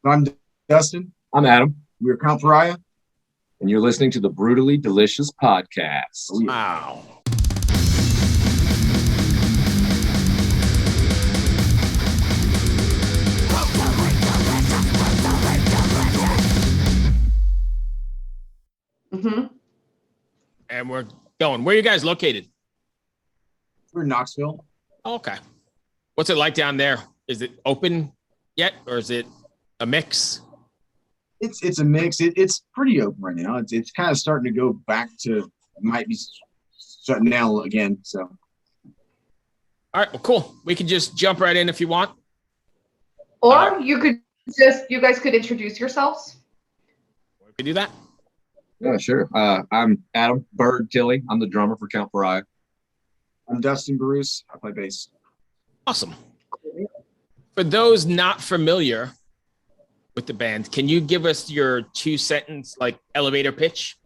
I'm Dustin. I'm Adam. We're Count Pariah. And you're listening to the Brutally Delicious Podcast. Oh, yeah. Wow. Mm-hmm. And we're going. Where are you guys located? We're in Knoxville. Oh, okay. What's it like down there? Is it open yet, or is it a mix? It's a mix. It's pretty open right now. It's kind of starting to go back to, might be shutting down again. So, All right. Well, cool. We can just jump right in if you want. Or you guys could introduce yourselves. We can do that. Yeah, sure. I'm Adam Tilley. I'm the drummer for Count Pariah. I'm Dustin Barousse. I play bass. Awesome. For those not familiar with the band, can you give us your 2-sentence elevator pitch?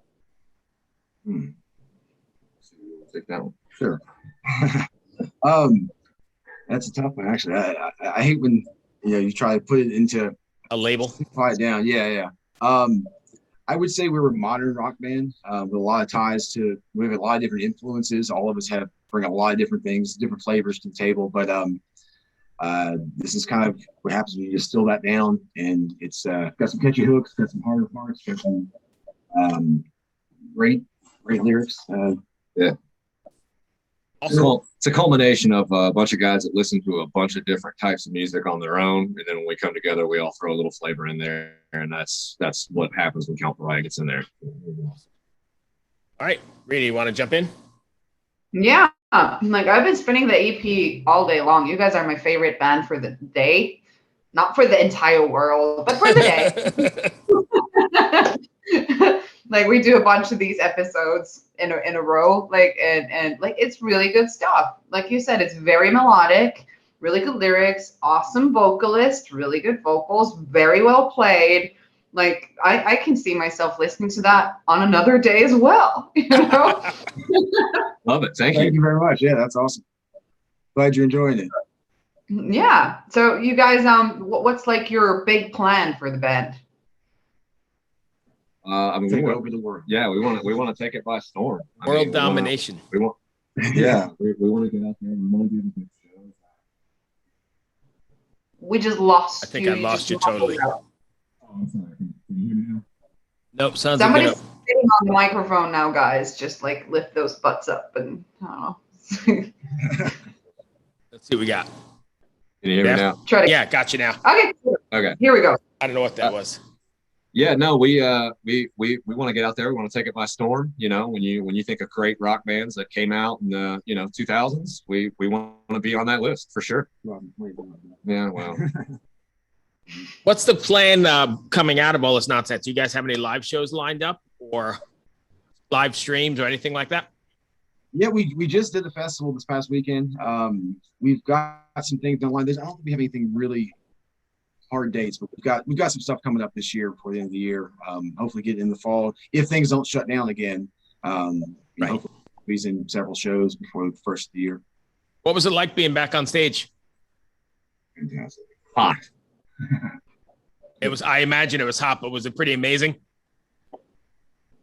Take that one. Sure. That's a tough one, actually. I hate when you try to put it into A label? simplify it down. Yeah. I would say we're a modern rock band with a lot of ties to. We have a lot of different influences. All of us bring a lot of different things, different flavors to the table. But this is kind of what happens when you distill that down, and it's got some catchy hooks, got some harder parts, got some great lyrics. Yeah. Also, It's a culmination of a bunch of guys that listen to a bunch of different types of music on their own, and then when we come together, we all throw a little flavor in there, and that's what happens when Count Pariah gets in there. all right. Riina, you want to jump in? Yeah. I've been spinning the EP all day long. You guys are my favorite band for the day. Not for the entire world, but for the day. We do a bunch of these episodes in a row, and it's really good stuff. Like you said, it's very melodic, really good lyrics, awesome vocalist, really good vocals, very well played. I can see myself listening to that on another day as well. Love it. Thank Thank you. you very much. Yeah, that's awesome. Glad you're enjoying it. Yeah. So you guys, what's your big plan for the band? Take over the world. Yeah, we want to take it by storm. World domination. We want to get out there. We want to do the big shows. We just lost. I think I lost you totally. Oh, I'm sorry. Can you hear me now? Nope. Sounds Somebody's like sitting on the microphone now, guys. Just lift those butts up, and I don't know. Let's see what we got. Can you hear me now? Try to. Yeah, got you now. Okay. Okay. Here we go. I don't know what that was. Yeah, no, we want to get out there. We want to take it by storm. When you think of great rock bands that came out in the 2000s, we want to be on that list for sure. Yeah, well. What's the plan coming out of all this nonsense? You guys have any live shows lined up or live streams or anything like that? Yeah, we just did the festival this past weekend. We've got some things done line. I don't think we have anything really hard dates, but we've got some stuff coming up this year before the end of the year. Hopefully get in the fall if things don't shut down again. Right. Hopefully he's in several shows before the first of the year. What was it like being back on stage? Fantastic. Hot. I imagine it was hot, but was it pretty amazing?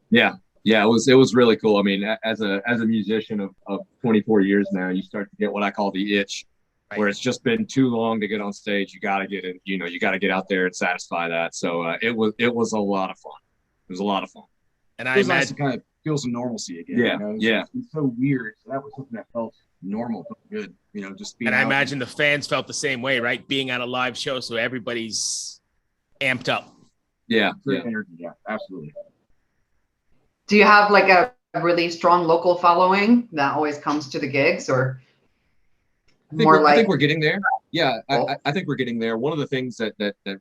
Yeah, it was really cool. I mean, as a musician of 24 years now, you start to get what I call the itch, where it's just been too long to get on stage. You got to get in, you got to get out there and satisfy that. So it was a lot of fun. It was a lot of fun. And It I was nice to imagine, kind of feel some normalcy again. Yeah, yeah. It's so weird. So that was something that felt normal, felt good. Just being. and I out imagine the fans felt the same way, right? Being at a live show, so everybody's amped up. Yeah, great energy. Yeah, absolutely. Do you have a really strong local following that always comes to the gigs, or I think we're getting there. Yeah, I think we're getting there. One of the things that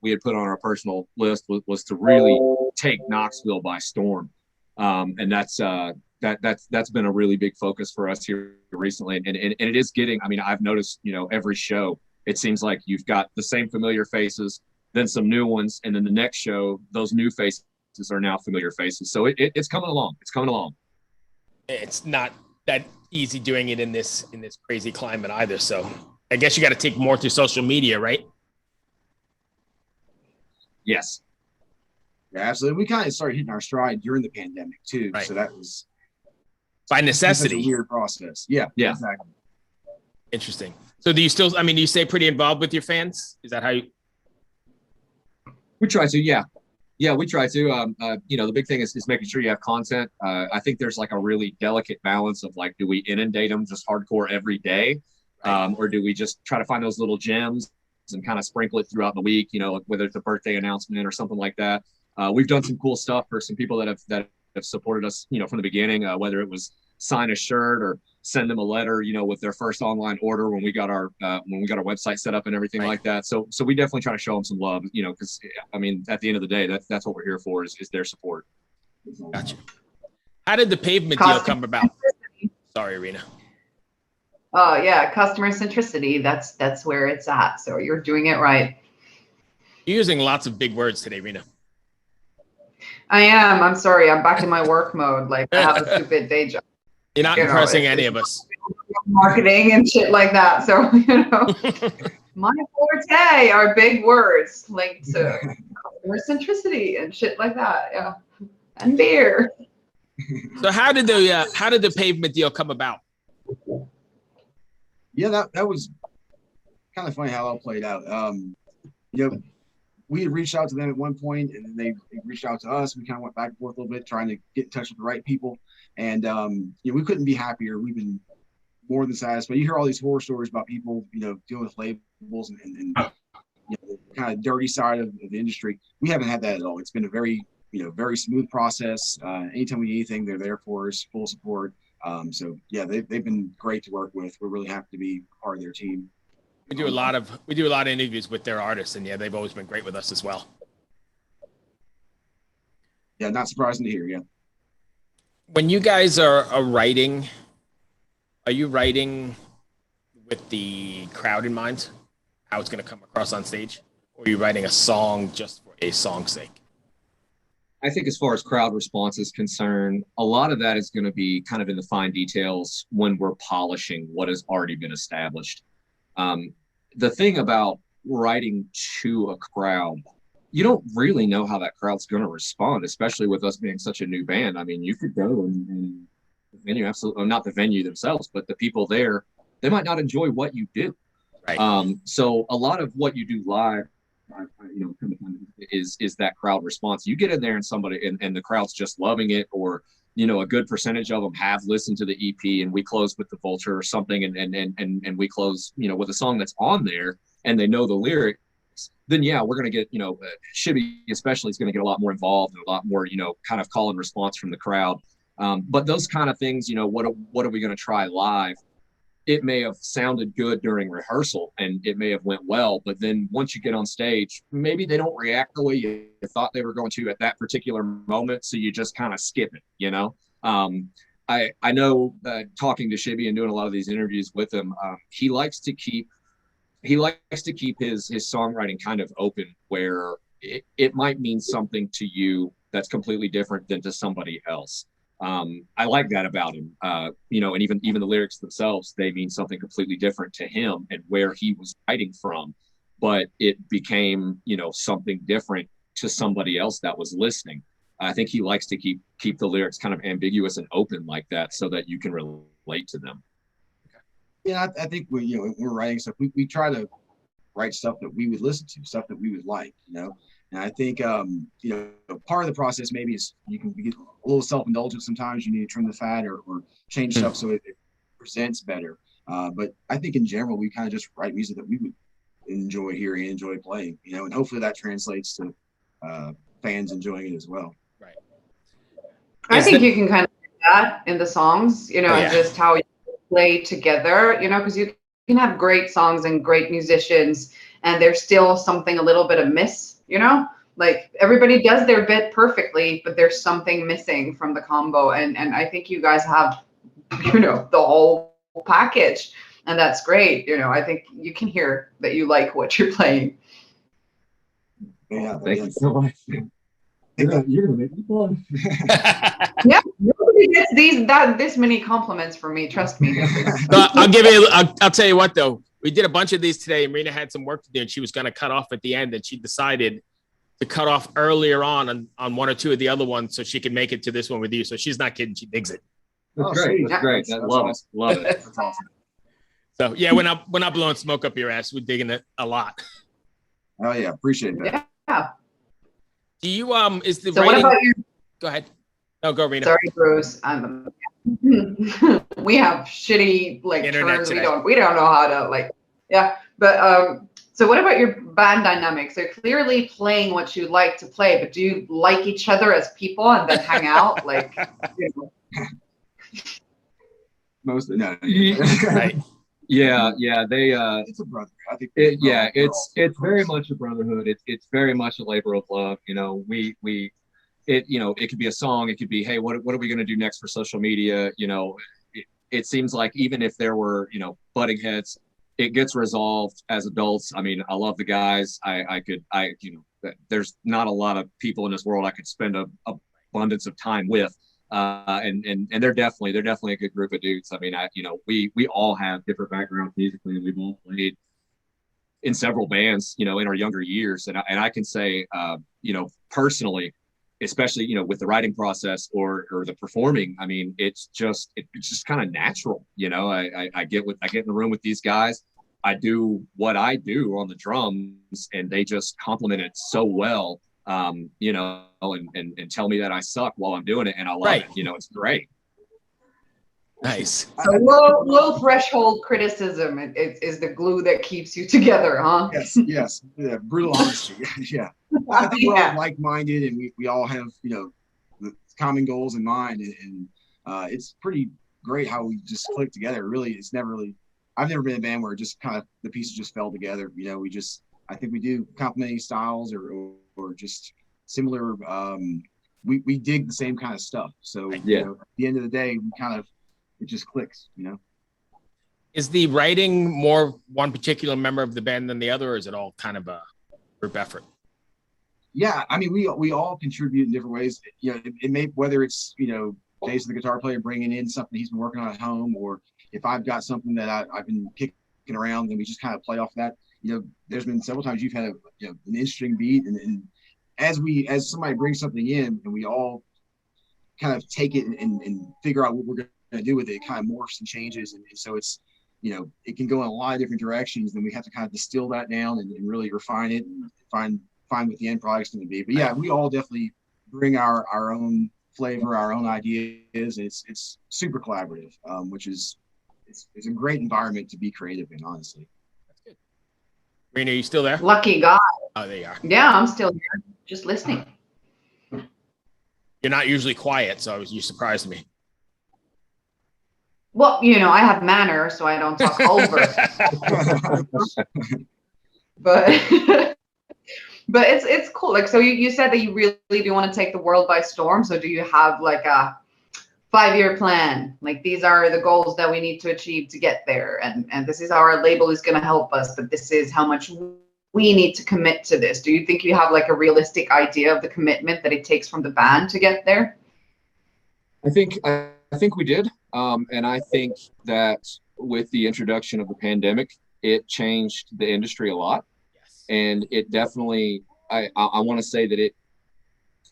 we had put on our personal list was to really take Knoxville by storm, and that's been a really big focus for us here recently. And it is getting. I mean, I've noticed every show it seems like you've got the same familiar faces, then some new ones, and then the next show those new faces are now familiar faces. So it's coming along. It's coming along. It's not that easy doing it in this crazy climate either. So I guess you got to take more to social media, right? Yes. Yeah, absolutely. We kind of started hitting our stride during the pandemic too. Right. So that was by necessity. Such a weird process. Yeah. Exactly. Interesting. So do you still, I mean, do you stay pretty involved with your fans? Is that how you? We try to, yeah. Yeah, we try to. The big thing is making sure you have content. I think there's like a really delicate balance of like, do we inundate them just hardcore every day? Or do we just try to find those little gems and kind of sprinkle it throughout the week, whether it's a birthday announcement or something like that. We've done some cool stuff for some people that have supported us, from the beginning, whether it was sign a shirt or send them a letter, with their first online order when we got our website set up and everything like that. So we definitely try to show them some love, because I mean, at the end of the day, that's what we're here for is their support. Gotcha. How did the pavement deal come about? Sorry, Riina. Oh yeah, customer centricity. That's where it's at. So you're doing it right. You're using lots of big words today, Riina. I am. I'm sorry. I'm back in my work mode. Like I have a stupid day job. You're not impressing any of us. Marketing and shit like that. So, my forte are big words linked to customer centricity and shit like that. Yeah. And beer. So how did the pavement deal come about? Yeah, that was kind of funny how it all played out. We had reached out to them at one point, and then they reached out to us. We kind of went back and forth a little bit, trying to get in touch with the right people. And we couldn't be happier. We've been more than satisfied. You hear all these horror stories about people, dealing with labels and the kind of dirty side of the industry. We haven't had that at all. It's been a very, very smooth process. Anytime we need anything, they're there for us, full support. So yeah, they've been great to work with. We're really happy to be part of their team. We do a lot of interviews with their artists, and yeah, they've always been great with us as well. Yeah, not surprising to hear. Yeah. When you guys are writing, are you writing with the crowd in mind, how it's going to come across on stage, or are you writing a song just for a song's sake? I think as far as crowd response is concerned, a lot of that is going to be kind of in the fine details when we're polishing what has already been established. The thing about writing to a crowd, you don't really know how that crowd's going to respond, especially with us being such a new band. I mean, you could go and the venue, absolutely not the venue themselves, but the people there, they might not enjoy what you do. Right. So a lot of what you do live, is that crowd response. You get in there and somebody and the crowd's just loving it, or a good percentage of them have listened to the EP, and we close with the Vulture or something, and we close with a song that's on there and they know the lyrics. Then yeah, we're gonna get Shibby especially is gonna get a lot more involved and a lot more kind of call and response from the crowd. But those kind of things, what are we gonna try live? It may have sounded good during rehearsal and it may have went well, but then once you get on stage, maybe they don't react the way you thought they were going to at that particular moment. So you just kind of skip it, I know that talking to Shibby and doing a lot of these interviews with him, he likes to keep his songwriting kind of open, where it might mean something to you that's completely different than to somebody else. I like that about him, and even the lyrics themselves, they mean something completely different to him and where he was writing from, but it became, something different to somebody else that was listening. I think he likes to keep the lyrics kind of ambiguous and open like that so that you can relate to them. Yeah, I think when we're writing stuff, we try to write stuff that we would listen to, stuff that we would like, And I think, part of the process maybe is you can get a little self-indulgent. Sometimes you need to trim the fat or change stuff so it presents better. But I think in general, we kind of just write music that we would enjoy hearing, enjoy playing, and hopefully that translates to fans enjoying it as well. Right. I think you can kind of do that in the songs, and just how you play together, because you can have great songs and great musicians, and there's still something a little bit of miss. Like everybody does their bit perfectly, but there's something missing from the combo. And I think you guys have, the whole package, and that's great. I think you can hear that you like what you're playing. Yeah, thank you so much. You're gonna make me fun. Yeah, nobody gets this many compliments from me. Trust me. I'll tell you what though. We did a bunch of these today, and Riina had some work to do, and she was going to cut off at the end, and she decided to cut off earlier on one or two of the other ones so she can make it to this one with you. So she's not kidding. She digs it. That's great. That's great. I love it. Love it. That's awesome. So yeah, we're not blowing smoke up your ass. We're digging it a lot. Oh yeah, appreciate that. Yeah. Do you is the so writing? What about you? Go ahead. No, go Riina. Sorry, Bruce. We have shitty Internet terms. today. We don't know how to yeah. But so what about your band dynamics? They're clearly playing what you like to play, but do you like each other as people and then hang out Mostly no. Right. Yeah, they It's a brother. I think it's very much a brotherhood. It's very much a labor of love. It could be a song, it could be, hey, what are we going to do next for social media? It seems like even if there were, butting heads, it gets resolved as adults. I mean, I love the guys. There's not a lot of people in this world I could spend a abundance of time with. And they're definitely a good group of dudes. I mean, we all have different backgrounds musically, and we've all played in several bands, in our younger years. And I can say, personally, especially, with the writing process or the performing, I mean, it's just kind of natural. I get in the room with these guys, I do what I do on the drums, and they just complement it so well. And tell me that I suck while I'm doing it, and I love it. It's great. Nice. So low threshold criticism is the glue that keeps you together, huh? Yes. Yeah, brutal honesty. Yeah. I think we're all like-minded, and we all have, the common goals in mind, and it's pretty great how we just click together. Really, I've never been in a band where just kind of the pieces just fell together. I think we do complementing styles or just similar. We dig the same kind of stuff. So at the end of the day, it just clicks. Is the writing more one particular member of the band than the other, or is it all kind of a group effort? Yeah, I mean, we all contribute in different ways. It may, whether it's Jason, the guitar player, bringing in something he's been working on at home, or if I've got something that I've been kicking around, then we just kind of play off that. There's been several times you've had an interesting beat, and as somebody brings something in, and we all kind of take it and figure out what we're going to do with it, it kind of morphs and changes, and so it's it can go in a lot of different directions. Then we have to kind of distill that down and really refine it and find what the end product's going to be. But yeah, we all definitely bring our own flavor, our own ideas. It's super collaborative, which is it's a great environment to be creative in, honestly. That's good. Riina, are you still there? Lucky guy. Oh, there you are. Yeah, I'm still here, just listening. You're not usually quiet, so you surprised me. Well, I have manners, so I don't talk over. But it's cool. So you said that you really do want to take the world by storm. So do you have a 5-year plan? These are the goals that we need to achieve to get there, and this is how our label is going to help us, but this is how much we need to commit to this. Do you think you have a realistic idea of the commitment that it takes from the band to get there? I think we did. And I think that with the introduction of the pandemic, it changed the industry a lot. Yes. And it definitely, I want to say that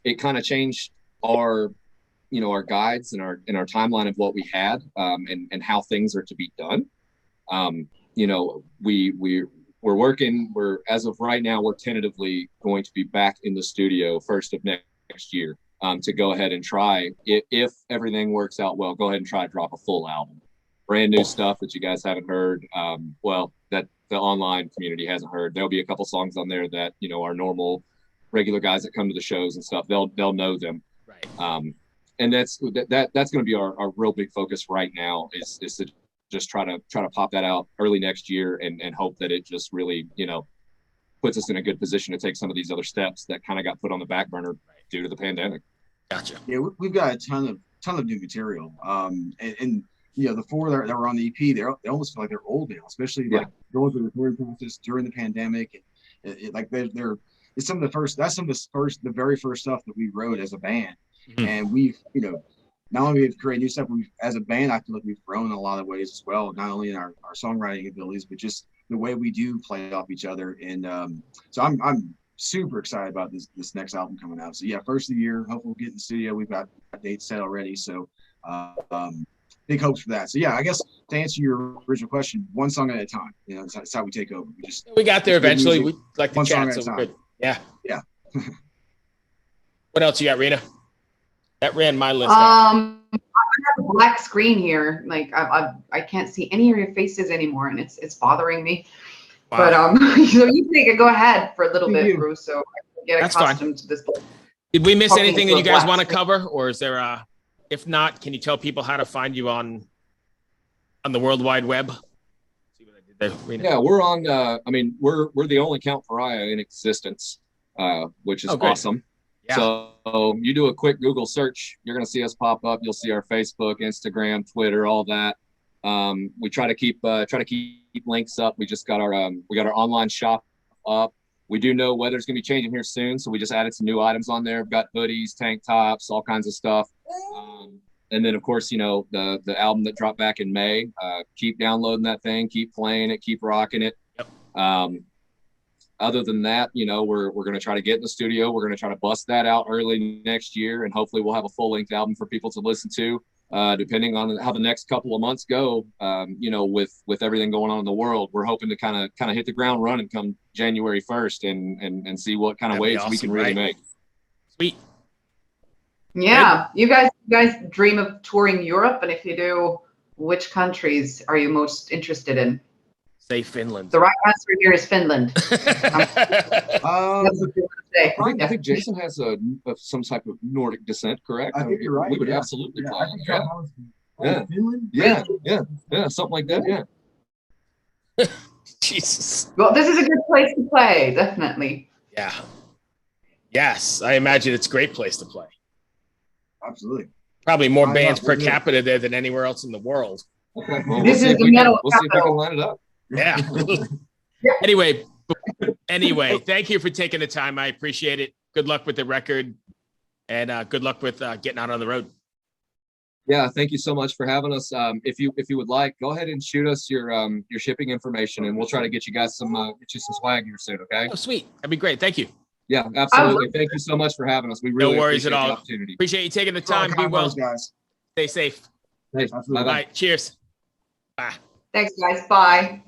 it kind of changed our guides and our timeline of what we had, and how things are to be done. We're working, as of right now, we're tentatively going to be back in the studio first of next year. To go ahead and try, if everything works out well, go ahead and try to drop a full album, brand new stuff that you guys haven't heard. That the online community hasn't heard. There'll be a couple songs on there that our normal, regular guys that come to the shows and stuff, they'll know them. Right. And that's going to be our real big focus right now is to just try to pop that out early next year and hope that it just really puts us in a good position to take some of these other steps that kind of got put on the back burner due to the pandemic. Gotcha. Yeah, we've got a ton of new material. And the four that were on the EP, they almost feel like they're old now, especially going through the recording process during the pandemic. It's some of the very first stuff that we wrote as a band. Mm-hmm. And we've, not only we've created new stuff, as a band, I feel like we've grown in a lot of ways as well, not only in our songwriting abilities, but just the way we do play off each other. And so I'm super excited about this next album coming out. So yeah, first of the year, hopefully we'll get in the studio. We've got a date set already, so big hopes for that. So yeah, I guess to answer your original question, one song at a time. You know, that's how we take over. We got there eventually. We like to chat, so we're good. Yeah. Yeah. What else you got, Riina? That ran my list. I have a black screen here. Like I can't see any of your faces anymore, and it's bothering me. Wow. But so you take it. Go ahead for a little bit, Bruce. So I can get accustomed to this. Did we miss anything that you guys want to cover, or is there a? If not, can you tell people how to find you on the World Wide Web? See what I did there, Riina? Yeah, we're on. I mean, we're the only account Pariah in existence, which is awesome. Yeah. So you do a quick Google search, you're gonna see us pop up. You'll see our Facebook, Instagram, Twitter, all that. We try to keep links up. We just got our our online shop up. We do know weather's gonna be changing here soon, so we just added some new items on there. We've got hoodies, tank tops, all kinds of stuff. And then of course, you know, the album that dropped back in May. Keep downloading that thing, keep playing it, keep rocking it. Yep. Other than that, you know, we're going to try to get in the studio. We're going to try to bust that out early next year, and hopefully we'll have a full-length album for people to listen to, depending on how the next couple of months go. You know, with everything going on in the world, we're hoping to kind of hit the ground running come January 1st and see what kind of waves we can really make. Sweet. Yeah, you guys dream of touring Europe, and if you do, which countries are you most interested in? Say Finland. The right answer here is Finland. That's what you want to say. I think Jason has some type of Nordic descent, correct? I think you're right. We would absolutely play. Finland? Yeah, something like that. Yeah. Jesus. Well, this is a good place to play, definitely. Yeah. Yes, I imagine it's a great place to play. Absolutely. Probably more bands per capita there than anywhere else in the world. Okay. Well, we'll see if we can line it up. Yeah. Anyway, thank you for taking the time. I appreciate it. Good luck with the record, and good luck with getting out on the road. Yeah, thank you so much for having us. If you would like, go ahead and shoot us your shipping information, and we'll try to get you guys some swag here soon. Okay. Oh, sweet. That'd be great. Thank you. Yeah, absolutely. Thank you so much for having us. We really no worries at all. Opportunity. Appreciate you taking the time. Be well, guys. Stay safe. Hey, bye. Cheers. Bye. Thanks, guys. Bye.